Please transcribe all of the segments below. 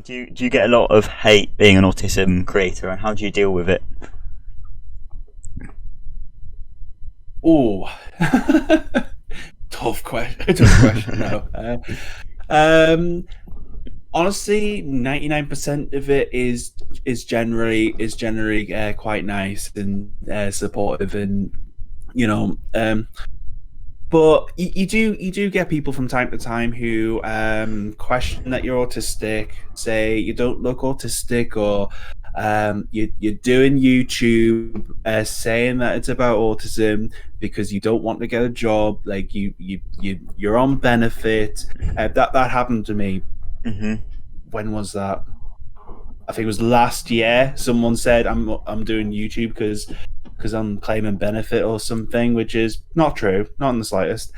Do you get a lot of hate being an autism creator, and how do you deal with it? Oh, tough question. Tough question. No. Um, Honestly, 99% of it is generally quite nice and supportive, and you know, but you do get people from time to time who question that you're autistic, say you don't look autistic, or you're doing YouTube saying that it's about autism because you don't want to get a job, like you're on benefit. That happened to me. Hmm. When was that? I think it was last year. Someone said I'm doing YouTube because I'm claiming benefit or something, which is not true, not in the slightest.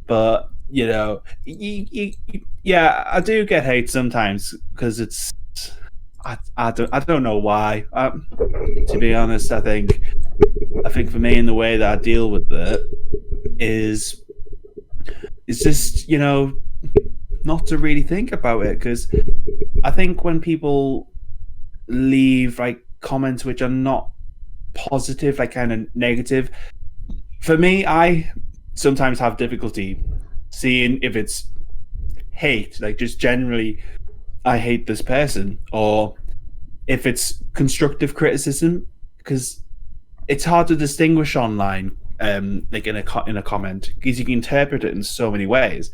But yeah, I do get hate sometimes because I don't know why. To be honest, I think for me, in the way that I deal with it is just not to really think about it, because I think when people leave like comments which are not positive, like kind of negative, for me, I sometimes have difficulty seeing if it's hate, like just generally, I hate this person, or if it's constructive criticism, because it's hard to distinguish online, like in a comment, because you can interpret it in so many ways.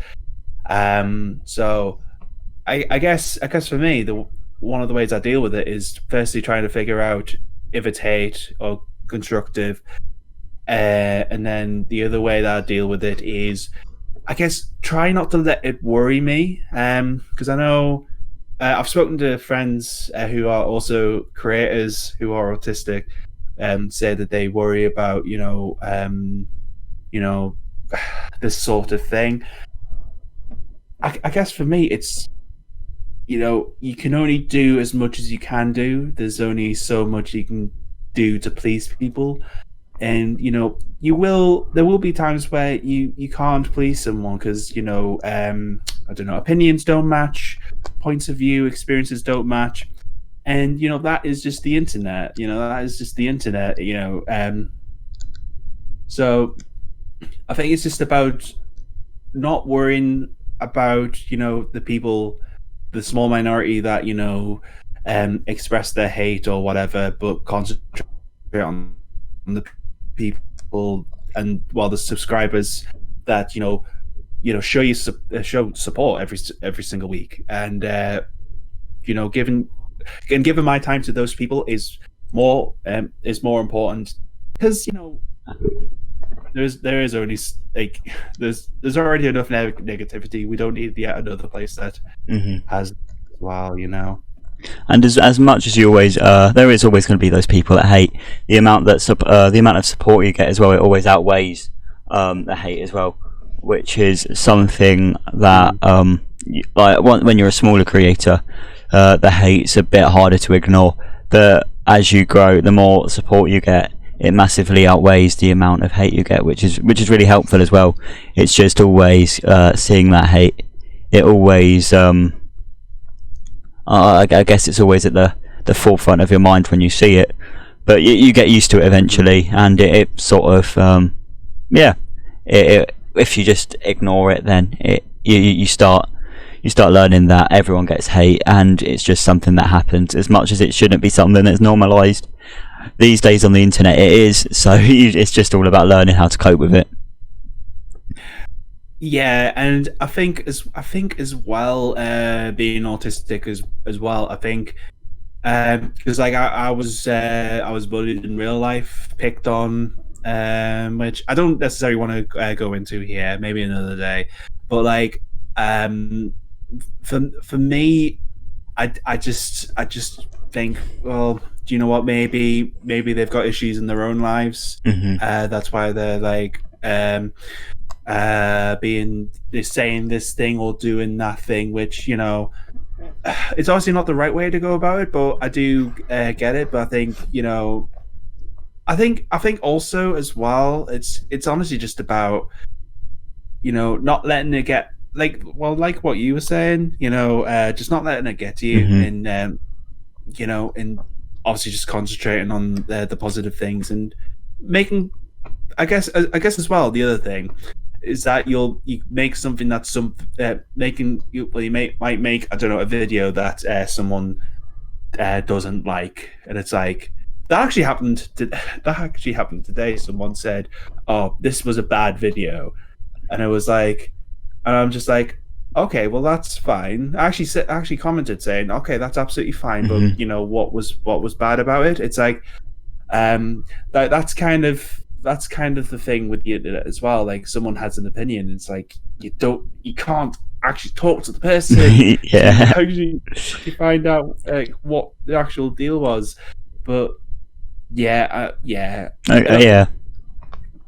So I guess for me, the one of the ways I deal with it is firstly trying to figure out if it's hate or constructive, and then the other way that I deal with it is, I guess, try not to let it worry me. Because I know I've spoken to friends who are also creators who are autistic, say that they worry about you know this sort of thing. I guess for me, it's you can only do as much as you can do. There's only so much you can do to please people, and there will be times where you can't please someone because I don't know, opinions don't match, points of view, experiences don't match, and that is just the internet. That is just the internet. So I think it's just about not worrying about the people, the small minority that express their hate or whatever, but concentrate on the people, and while the subscribers that show show support every single week, and you know giving giving my time to those people is more important, because there is only like there's already enough negativity. We don't need yet another place that Hmm. has, well. And as much as you always, there is always going to be those people that hate. The amount of support you get as well, it always outweighs the hate as well, which is something that like when you're a smaller creator, the hate's a bit harder to ignore. But as you grow, the more support you get, it massively outweighs the amount of hate you get, which is really helpful as well. It's just always seeing that hate. It always I guess it's always at the forefront of your mind when you see it, but you get used to it eventually, and it sort of yeah. If you just ignore it, then you start learning that everyone gets hate, and it's just something that happens. As much as it shouldn't be something that's normalised these days on the internet, it is. So it's just all about learning how to cope with it. Yeah, and I think as well, being autistic as well. I think because like I was bullied in real life, picked on, which I don't necessarily want to go into here. Maybe another day, but like for me, I just think, well, do you know what? Maybe they've got issues in their own lives. Hmm. That's why they're like being they're saying this thing or doing that thing, which it's obviously not the right way to go about it, but I do get it. But I think I think also as well, it's honestly just about not letting it get like what you were saying, just not letting it get to you, Mhm. and and obviously just concentrating on the positive things and making. I guess as well. The other thing is that you make something that's making you. Well, might make, I don't know, a video that someone doesn't like, and it's like that actually happened. That actually happened today. Someone said, "Oh, this was a bad video," and I was like, and I'm just like, okay, well that's fine. I actually commented saying, okay, that's absolutely fine, but Mhm. what was bad about it? It's like, that's kind of the thing with the internet as well. Like, someone has an opinion, it's like you can't actually talk to the person to Yeah. actually find out what the actual deal was. But yeah, Yeah.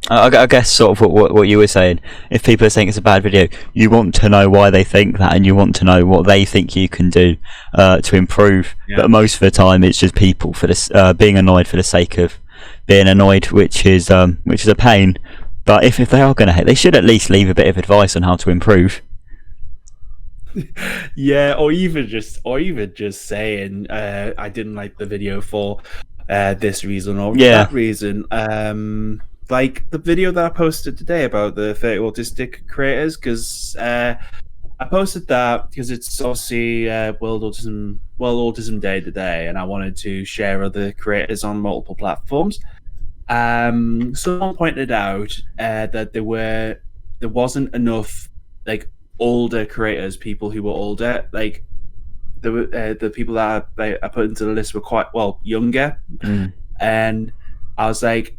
I guess sort of what you were saying. If people are saying it's a bad video, you want to know why they think that, and you want to know what they think you can do to improve. yeah. But most of the time, it's just people for this being annoyed for the sake of being annoyed, which is a pain. But if they are going to hate, they should at least leave a bit of advice on how to improve. Yeah, or even just saying, I didn't like the video for this reason or Yeah. that reason. Like the video that I posted today about the 30 autistic creators, because I posted that because it's obviously World Autism Day today, and I wanted to share other creators on multiple platforms. Someone pointed out that there wasn't enough like older creators, people who were older. Like the people that I put into the list were quite younger, Mm. and I was like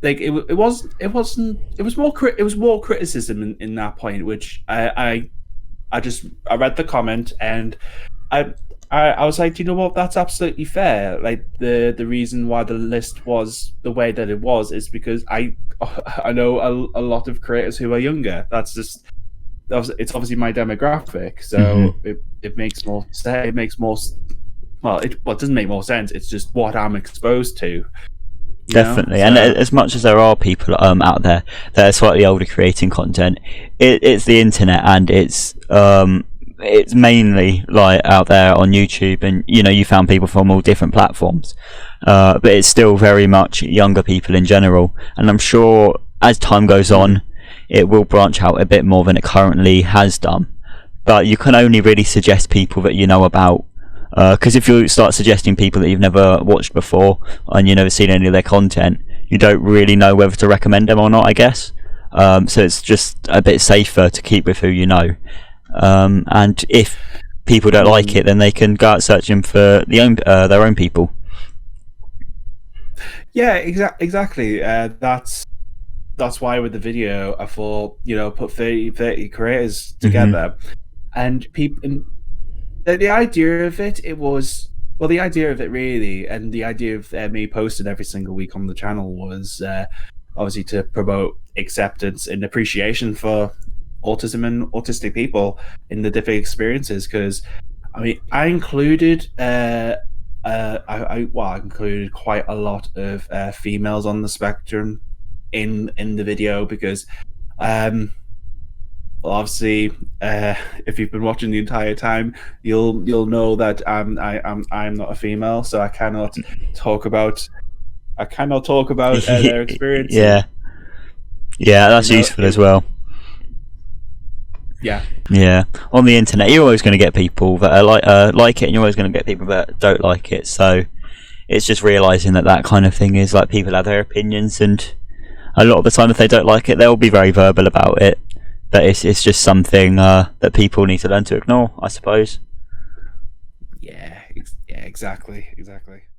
it was more criticism in that point, which I read the comment, and I was like, do you know what? That's absolutely fair. Like the reason why the list was the way that it was is because I know a lot of creators who are younger. It's obviously my demographic, so Mhm. it makes more sense. It makes more it doesn't make more sense. It's just what I'm exposed to. Definitely, and So as much as there are people out there that are slightly older creating content, it's the internet, and it's mainly like out there on YouTube, and you found people from all different platforms, but it's still very much younger people in general. And I'm sure as time goes on, it will branch out a bit more than it currently has done. But you can only really suggest people that you know about. Because if you start suggesting people that you've never watched before and you've never seen any of their content, you don't really know whether to recommend them or not, I guess. So it's just a bit safer to keep with who you know. And if people don't like it, then they can go out searching for their own people. yeah, exactly. That's why with the video I thought, put 30 creators Mhm. together, and people. And the idea of the idea of it really, and the idea of me posting every single week on the channel was obviously to promote acceptance and appreciation for autism and autistic people in the different experiences. Because I mean, I included quite a lot of females on the spectrum in the video because well, obviously, if you've been watching the entire time, you'll know that I'm not a female, so I cannot talk about their experiences. Yeah, yeah, You that's know, useful as well. yeah, Yeah, on the internet, you're always going to get people that are like it, and you're always going to get people that don't like it. So it's just realizing that kind of thing is like people have their opinions, and a lot of the time, if they don't like it, they'll be very verbal about it. But it's just something that people need to learn to ignore, I suppose. yeah, exactly.